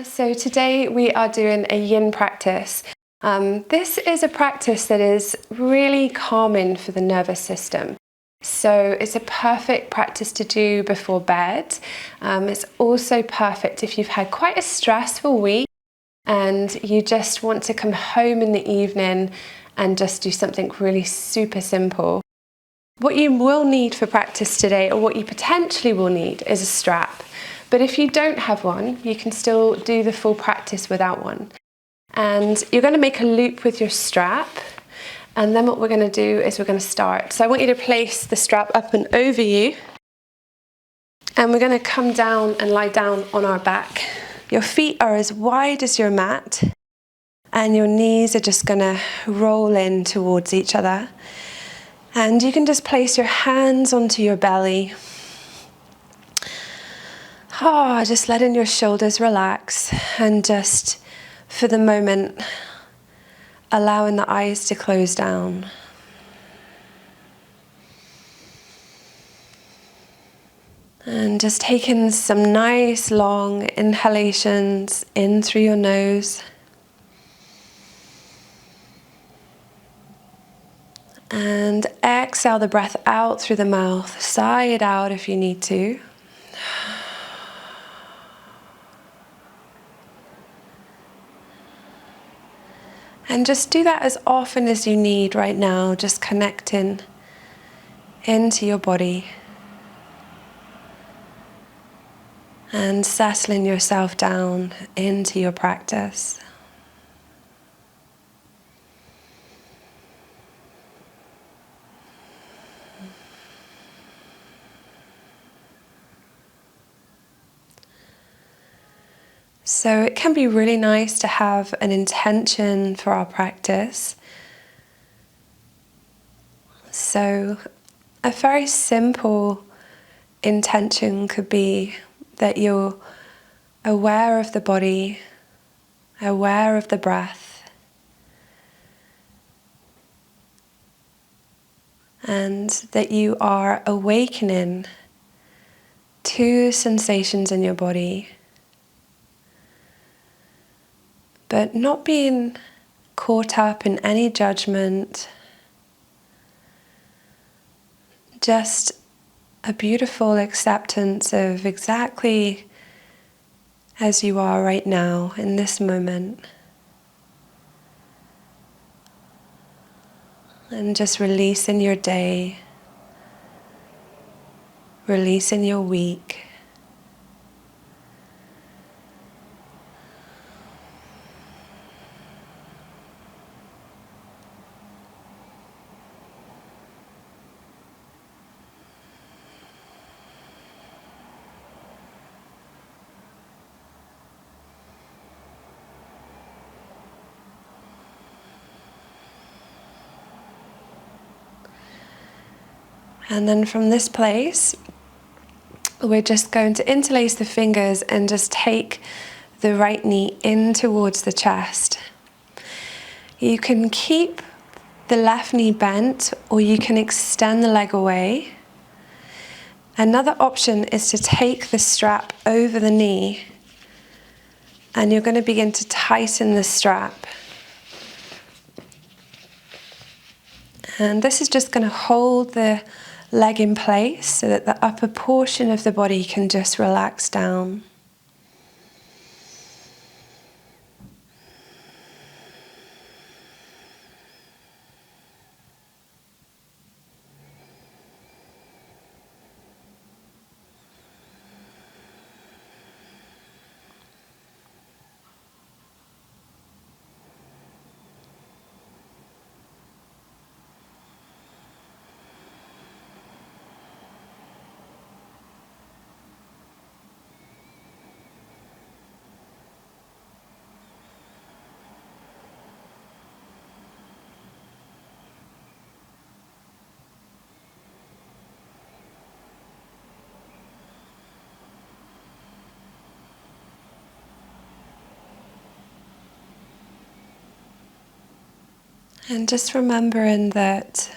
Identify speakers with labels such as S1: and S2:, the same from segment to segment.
S1: So today we are doing a yin practice. This is a practice that is really calming for the nervous system. So it's a perfect practice to do before bed. It's also perfect if you've had quite a stressful week and you just want to come home in the evening and just do something really super simple. What you will need for practice today, or what you potentially will need, is a strap. But if you don't have one, you can still do the full practice without one. And you're going to make a loop with your strap. And then what we're going to do is we're going to start. So I want you to place the strap up and over you. And we're going to come down and lie down on our back. Your feet are as wide as your mat. And your knees are just going to roll in towards each other. And you can just place your hands onto your belly. Just letting your shoulders relax and just, for the moment, allowing the eyes to close down. And just taking some nice long inhalations in through your nose. And exhale the breath out through the mouth. Sigh it out if you need to. And just do that as often as you need right now, just connecting into your body and settling yourself down into your practice. So it can be really nice to have an intention for our practice. So a very simple intention could be that you're aware of the body, aware of the breath, and that you are awakening to sensations in your body, but not being caught up in any judgment, just a beautiful acceptance of exactly as you are right now in this moment. And just releasing your day, releasing your week. And then from this place, we're just going to interlace the fingers and just take the right knee in towards the chest. You can keep the left knee bent, or you can extend the leg away. Another option is to take the strap over the knee, and you're going to begin to tighten the strap. And this is just going to hold the leg in place so that the upper portion of the body can just relax down. And just remembering that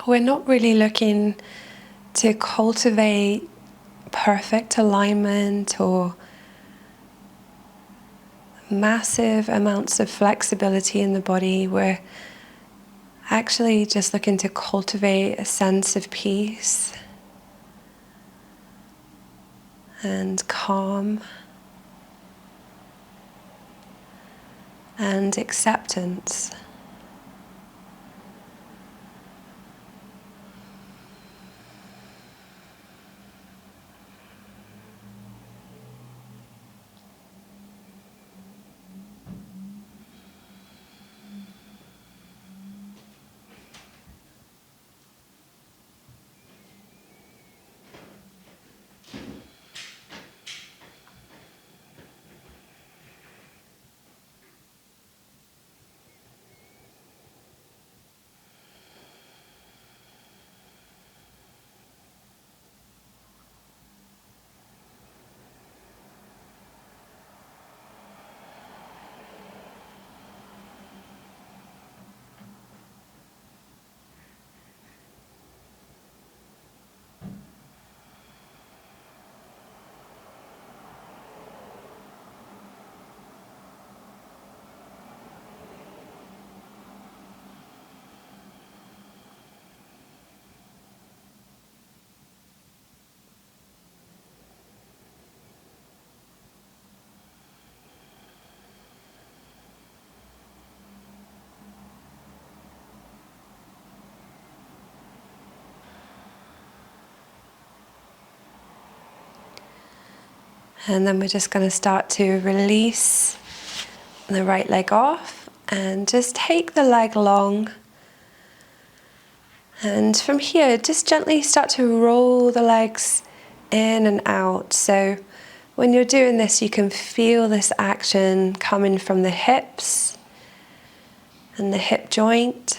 S1: we're not really looking to cultivate perfect alignment or massive amounts of flexibility in the body. We're actually just looking to cultivate a sense of peace and calm and acceptance. And then we're just going to start to release the right leg off and just take the leg long. And from here, just gently start to roll the legs in and out. So when you're doing this, you can feel this action coming from the hips and the hip joint.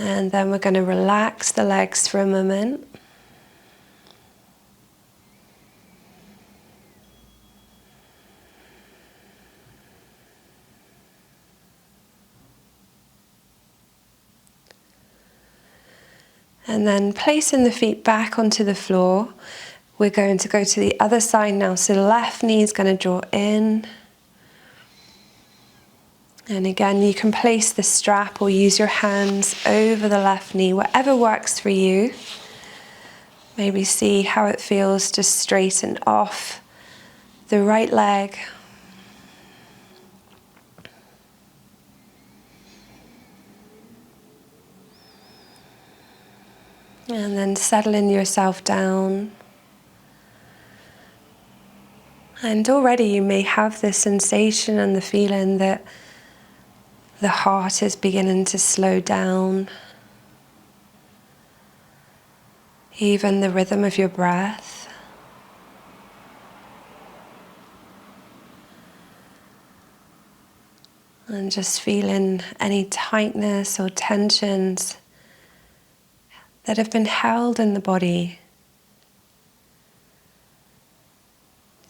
S1: And then we're going to relax the legs for a moment. And then placing the feet back onto the floor, we're going to go to the other side now. So the left knee is going to draw in. And again, you can place the strap or use your hands over the left knee, whatever works for you. Maybe see how it feels to straighten off the right leg. And then settling yourself down. And already you may have the sensation and the feeling that the heart is beginning to slow down. Even the rhythm of your breath. And just feeling any tightness or tensions that have been held in the body.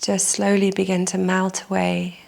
S1: Just slowly begin to melt away.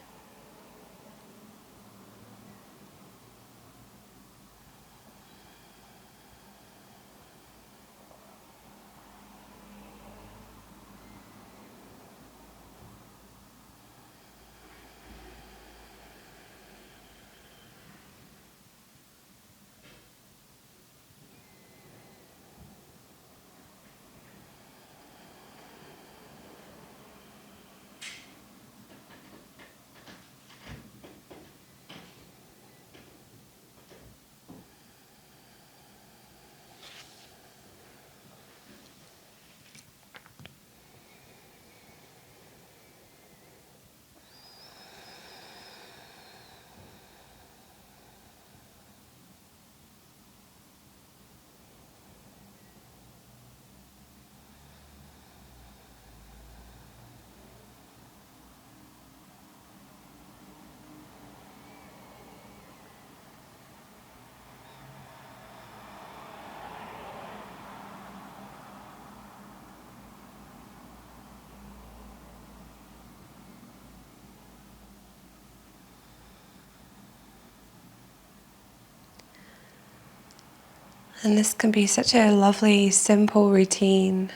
S1: And this can be such a lovely, simple routine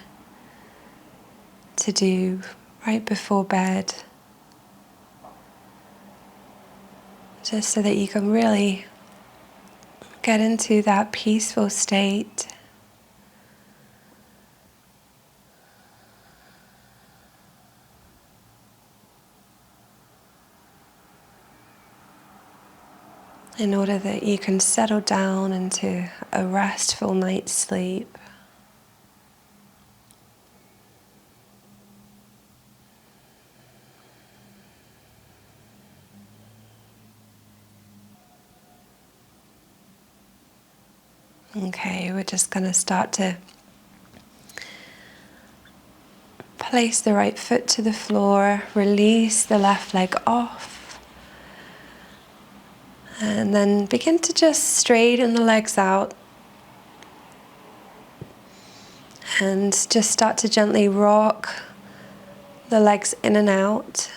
S1: to do right before bed, just so that you can really get into that peaceful state. In order that you can settle down into a restful night's sleep. Okay, we're just going to start to place the right foot to the floor, release the left leg off, and then begin to just straighten the legs out and just start to gently rock the legs in and out.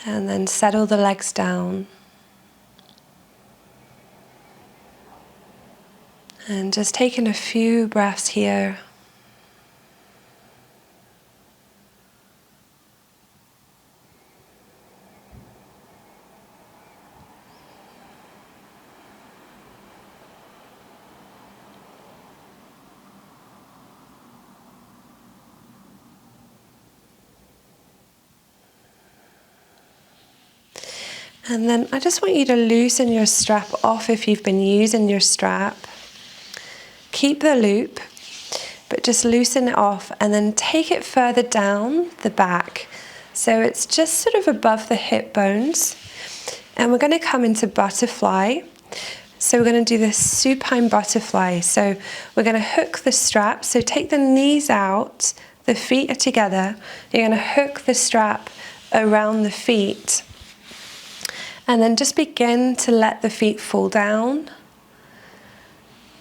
S1: And then settle the legs down. And just taking a few breaths here. And then I just want you to loosen your strap off if you've been using your strap. Keep the loop, but just loosen it off and then take it further down the back. So it's just sort of above the hip bones. And we're going to come into butterfly. So we're going to do this supine butterfly. So we're going to hook the strap. So take the knees out, the feet are together. You're going to hook the strap around the feet. And then just begin to let the feet fall down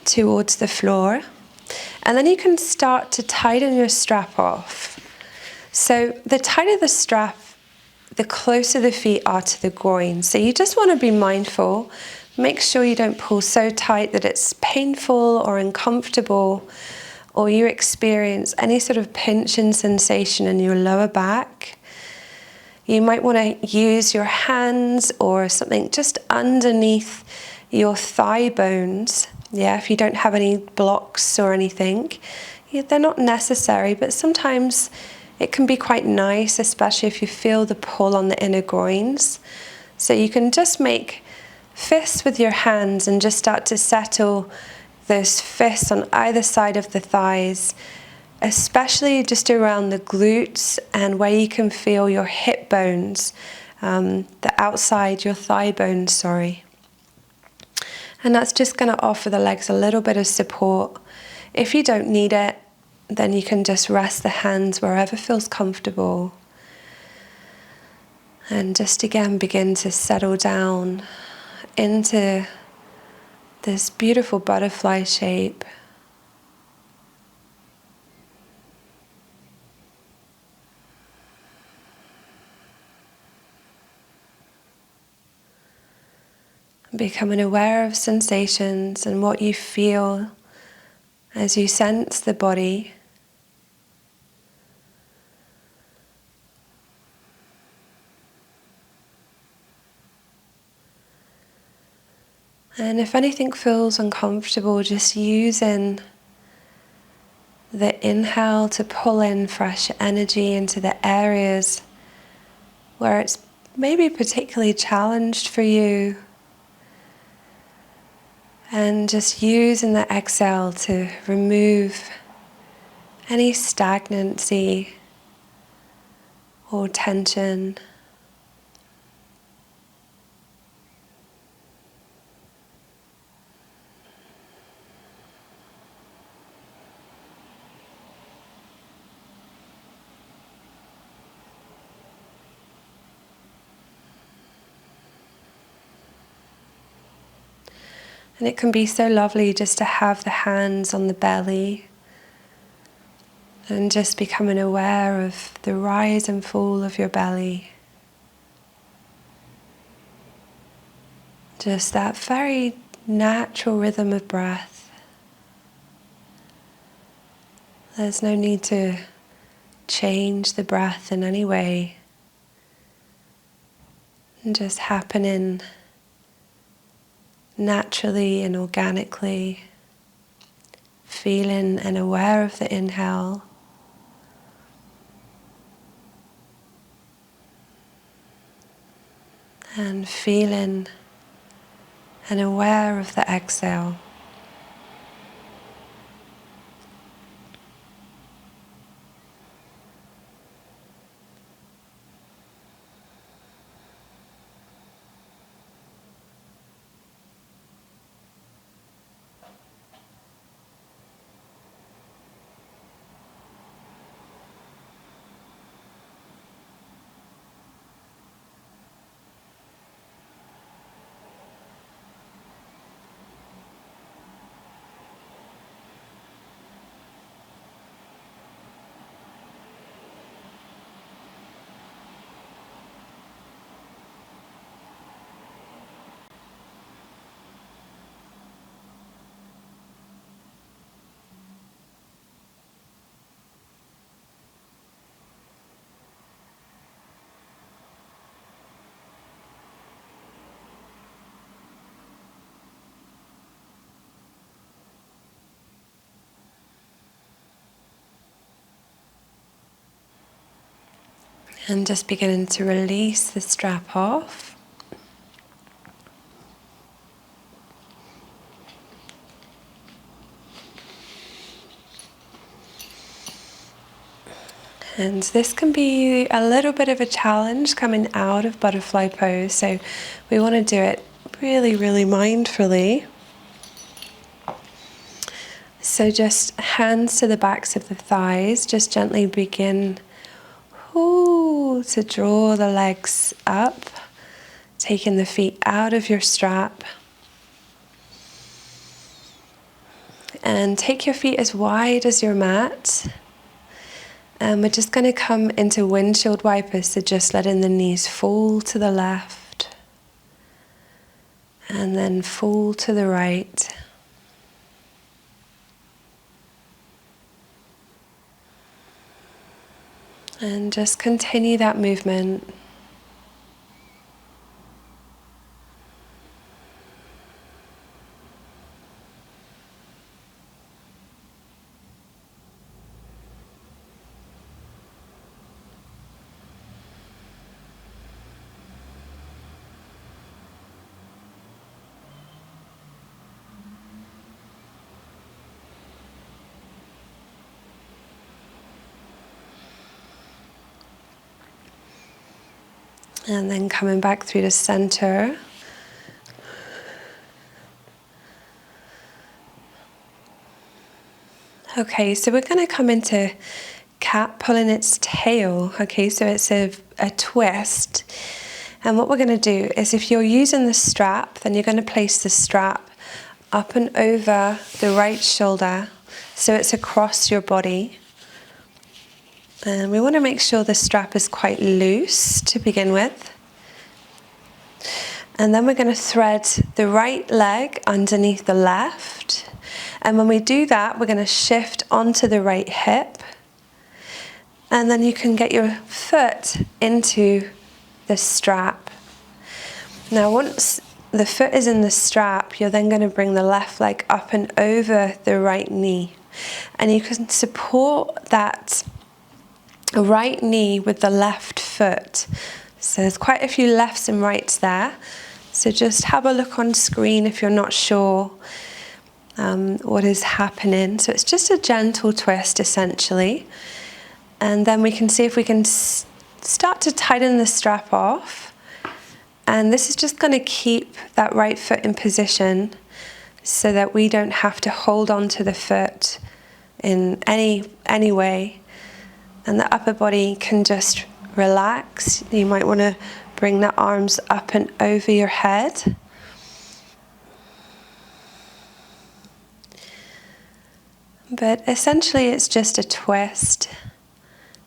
S1: towards the floor. And then you can start to tighten your strap off. So the tighter the strap, the closer the feet are to the groin. So you just want to be mindful. Make sure you don't pull so tight that it's painful or uncomfortable, or you experience any sort of pinching sensation in your lower back. You might want to use your hands or something just underneath your thigh bones. Yeah, if you don't have any blocks or anything. Yeah, they're not necessary, but sometimes it can be quite nice, especially if you feel the pull on the inner groins. So you can just make fists with your hands and just start to settle those fists on either side of the thighs, especially just around the glutes and where you can feel your hip bones, the outside, your thigh bones, sorry. And that's just going to offer the legs a little bit of support. If you don't need it, then you can just rest the hands wherever feels comfortable. And just again begin to settle down into this beautiful butterfly shape. Becoming aware of sensations and what you feel as you sense the body. And if anything feels uncomfortable, just using the inhale to pull in fresh energy into the areas where it's maybe particularly challenged for you. And just using the exhale to remove any stagnancy or tension. And it can be so lovely just to have the hands on the belly and just becoming aware of the rise and fall of your belly. Just that very natural rhythm of breath. There's no need to change the breath in any way. And just happening naturally and organically, feeling and aware of the inhale, and feeling and aware of the exhale. And just beginning to release the strap off. And this can be a little bit of a challenge coming out of butterfly pose, so we want to do it really, really mindfully. So just hands to the backs of the thighs, just gently begin to draw the legs up, taking the feet out of your strap. And take your feet as wide as your mat. And we're just going to come into windshield wipers, so just letting the knees fall to the left and then fall to the right. And just continue that movement. And then coming back through the center. Okay, so we're going to come into cat pulling its tail. Okay, so it's a twist. And what we're going to do is, if you're using the strap, then you're going to place the strap up and over the right shoulder, so it's across your body. And we want to make sure the strap is quite loose to begin with. And then we're going to thread the right leg underneath the left. And when we do that, we're going to shift onto the right hip. And then you can get your foot into the strap. Now, once the foot is in the strap, you're then going to bring the left leg up and over the right knee. And you can support that right knee with the left foot. So there's quite a few lefts and rights there. So just have a look on screen if you're not sure what is happening. So it's just a gentle twist essentially. And then we can see if we can start to tighten the strap off. And this is just going to keep that right foot in position so that we don't have to hold on to the foot in any way. And the upper body can just relax. You might want to bring the arms up and over your head. But essentially it's just a twist.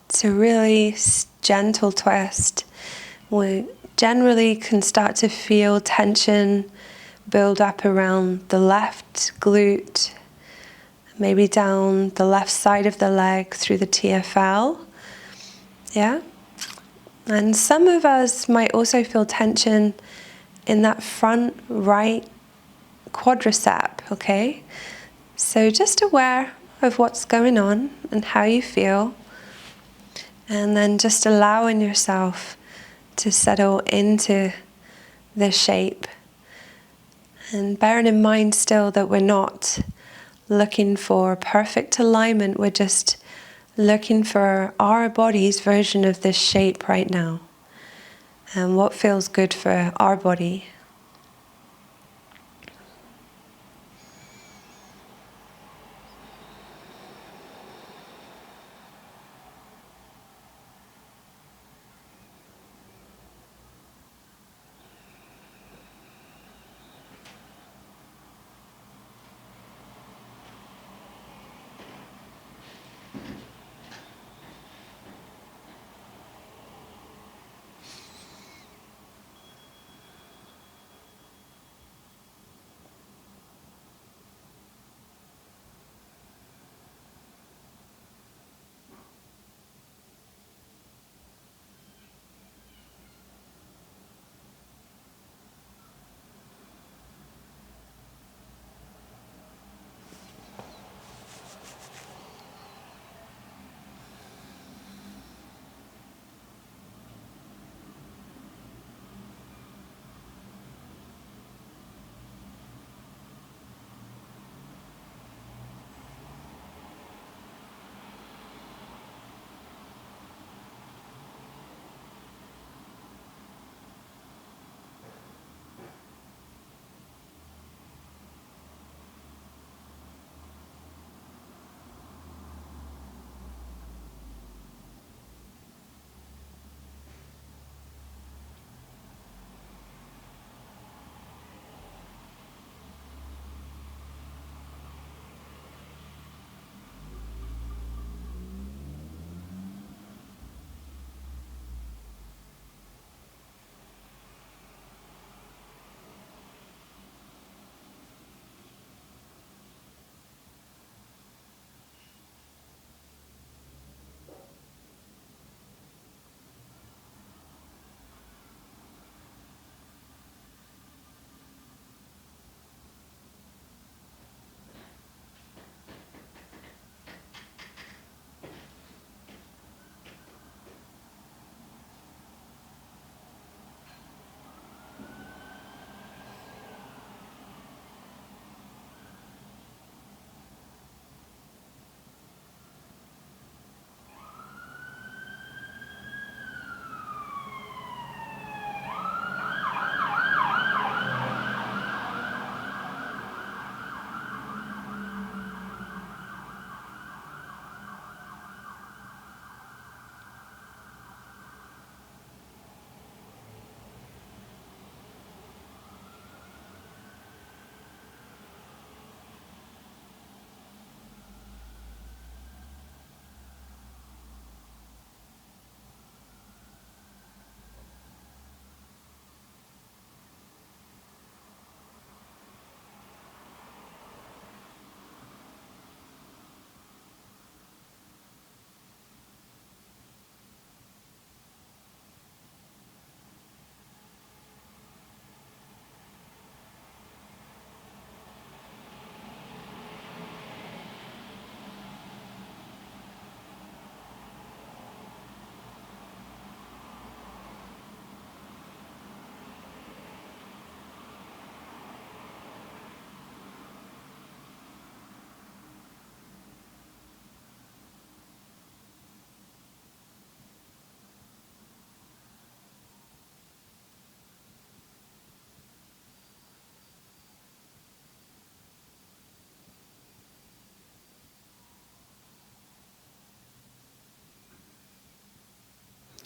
S1: It's a really gentle twist. We generally can start to feel tension build up around the left glute, maybe down the left side of the leg through the TFL. Yeah? And some of us might also feel tension in that front right quadricep, okay? So just aware of what's going on and how you feel, and then just allowing yourself to settle into the shape. And bearing in mind still that we're not looking for perfect alignment, we're just looking for our body's version of this shape right now and what feels good for our body.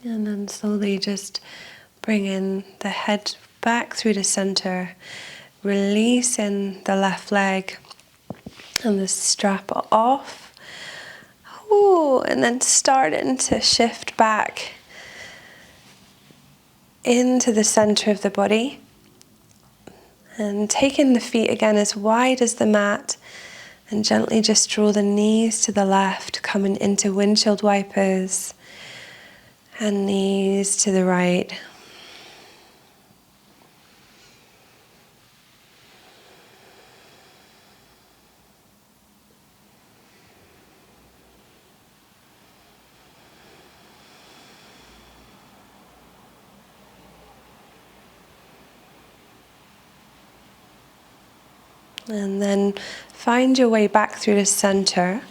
S1: And then slowly just bringing the head back through the center, releasing the left leg and the strap off. Ooh, and then starting to shift back into the center of the body. And taking the feet again as wide as the mat, and gently just draw the knees to the left, coming into windshield wipers, and knees to the right. And then find your way back through the center.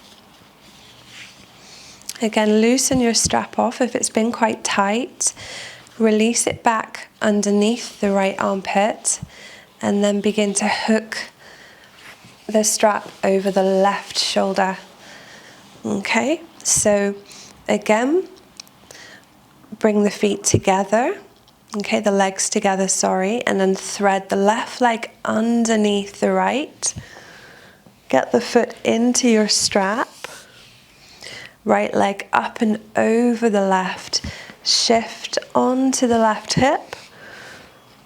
S1: Again, loosen your strap off if it's been quite tight. Release it back underneath the right armpit, and then begin to hook the strap over the left shoulder. Okay, so again, bring the feet together. Okay, the legs together, sorry, and then thread the left leg underneath the right. Get the foot into your strap. Right leg up and over the left. Shift onto the left hip.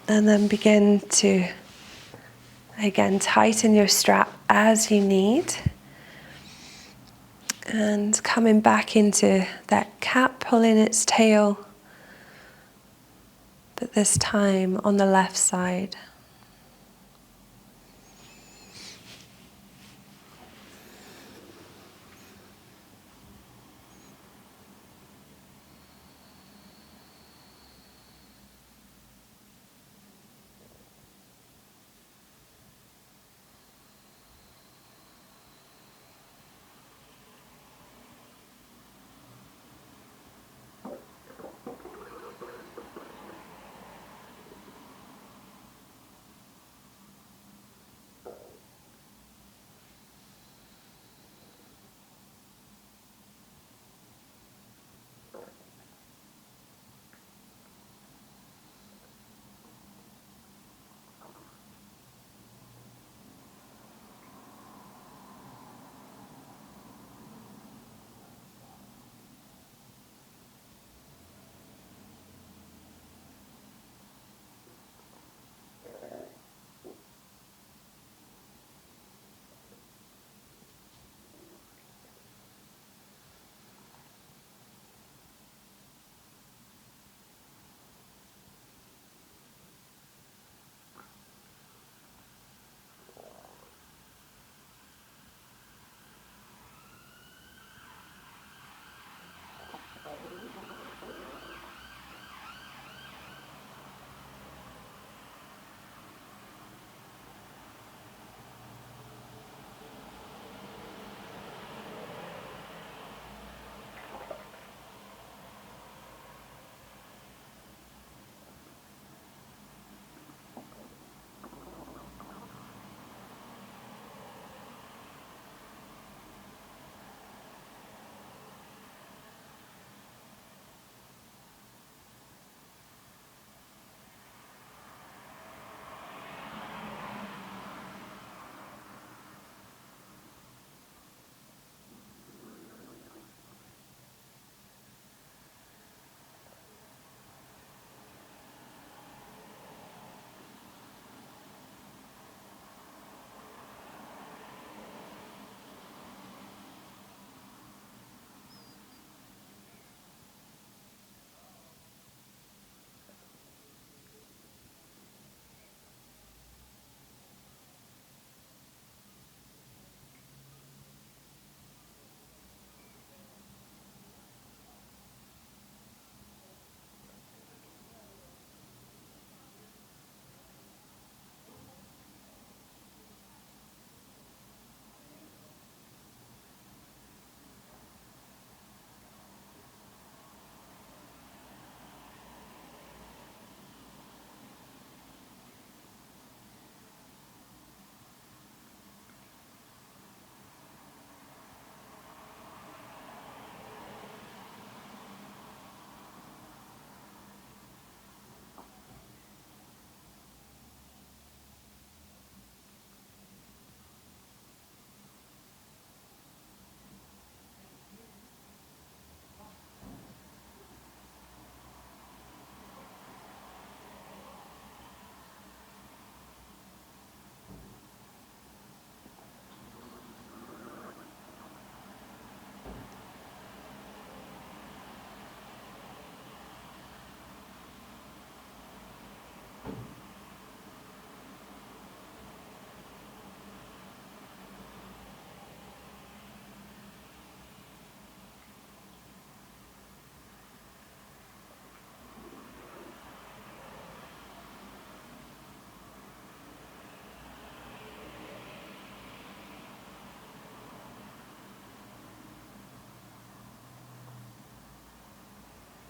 S1: And then begin to, again, tighten your strap as you need. And coming back into that cat pulling its tail, but this time on the left side.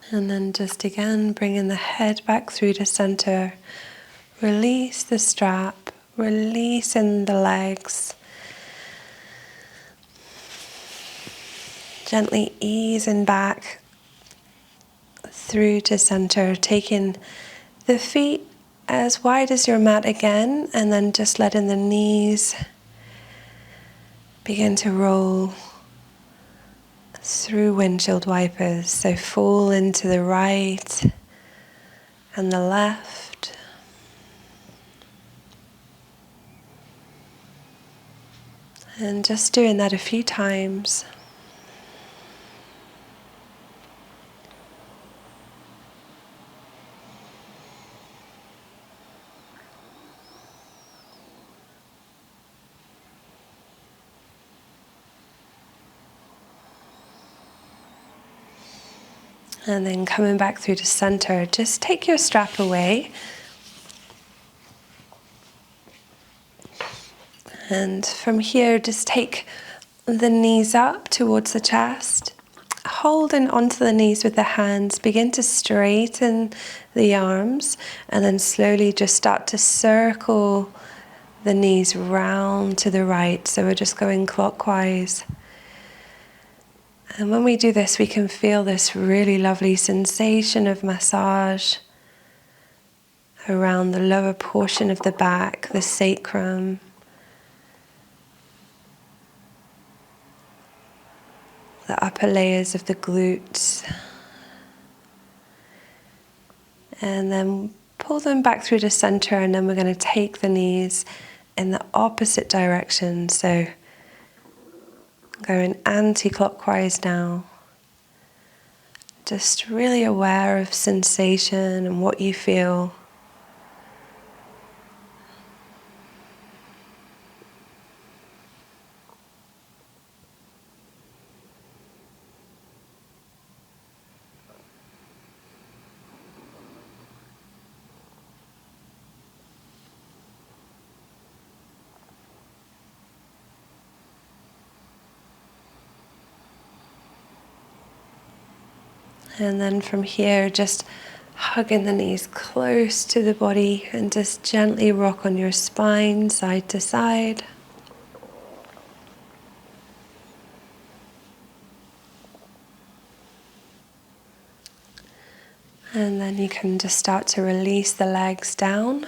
S1: And then just again, bringing the head back through to center. Release the strap, releasing the legs. Gently easing back through to center, taking the feet as wide as your mat again, and then just letting the knees begin to roll through windshield wipers. So fall into the right and the left. And just doing that a few times. And then coming back through to center, just take your strap away. And from here, just take the knees up towards the chest. Holding onto the knees with the hands, begin to straighten the arms, and then slowly just start to circle the knees round to the right. So we're just going clockwise. And when we do this, we can feel this really lovely sensation of massage around the lower portion of the back, the sacrum, the upper layers of the glutes. And then pull them back through to center, and then we're going to take the knees in the opposite direction. So going anti-clockwise now. Just really aware of sensation and what you feel. And then from here, just hugging the knees close to the body and just gently rock on your spine side to side. And then you can just start to release the legs down.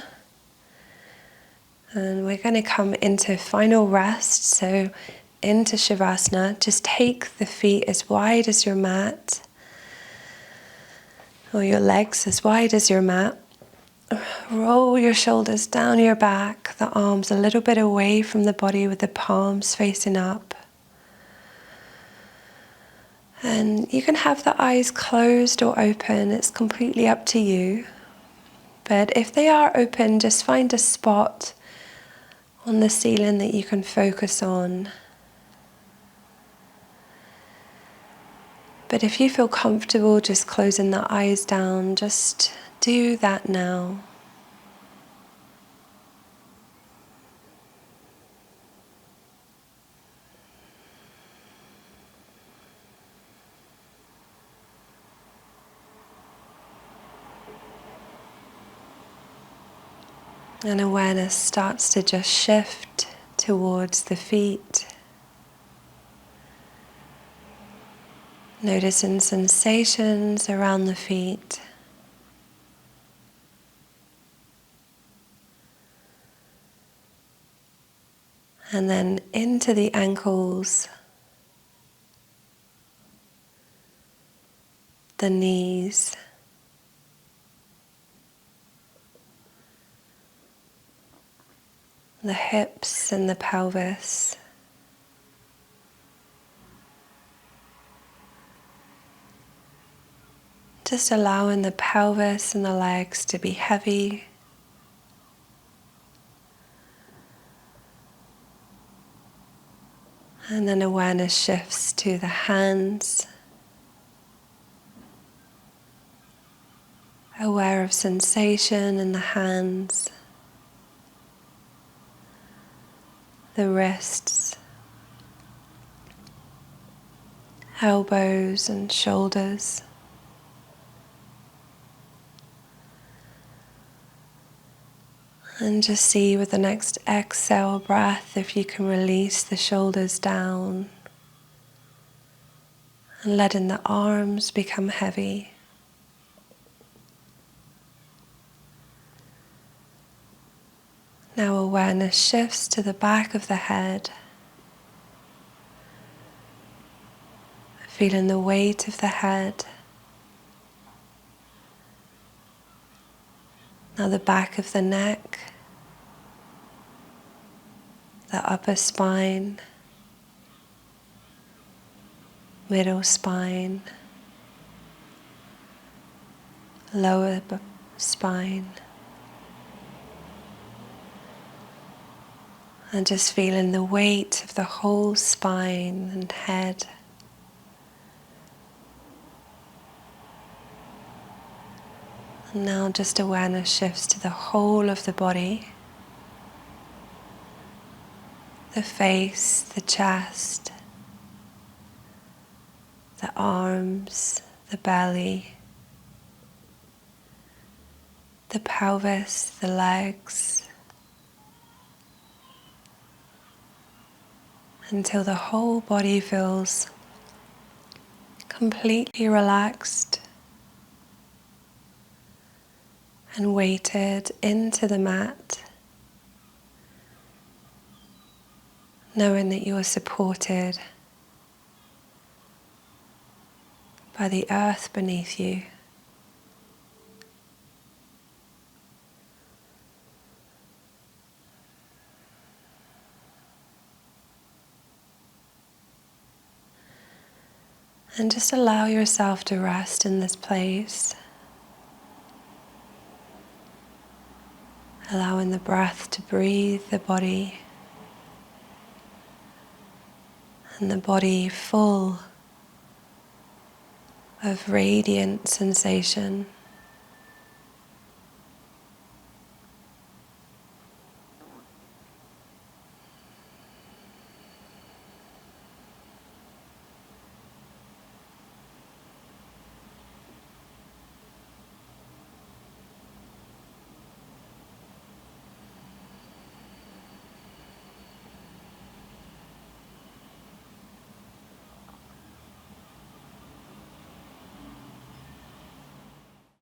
S1: And we're going to come into final rest, so into Shavasana. Just take the feet as wide as your mat, or your legs as wide as your mat. Roll your shoulders down your back, the arms a little bit away from the body with the palms facing up. And you can have the eyes closed or open, it's completely up to you. But if they are open, just find a spot on the ceiling that you can focus on. But if you feel comfortable just closing the eyes down, just do that now. And awareness starts to just shift towards the feet. Noticing sensations around the feet. And then into the ankles, the knees, the hips and the pelvis. Just allowing the pelvis and the legs to be heavy. And then awareness shifts to the hands. Aware of sensation in the hands, the wrists, elbows and shoulders. And just see with the next exhale breath if you can release the shoulders down and letting the arms become heavy. Now awareness shifts to the back of the head, feeling the weight of the head. Now the back of the neck, the upper spine, middle spine, lower spine. And just feeling the weight of the whole spine and head. And now just awareness shifts to the whole of the body. The face, the chest, the arms, the belly, the pelvis, the legs, until the whole body feels completely relaxed and weighted into the mat, knowing that you are supported by the earth beneath you. And just allow yourself to rest in this place, allowing the breath to breathe the body, and the body full of radiant sensation.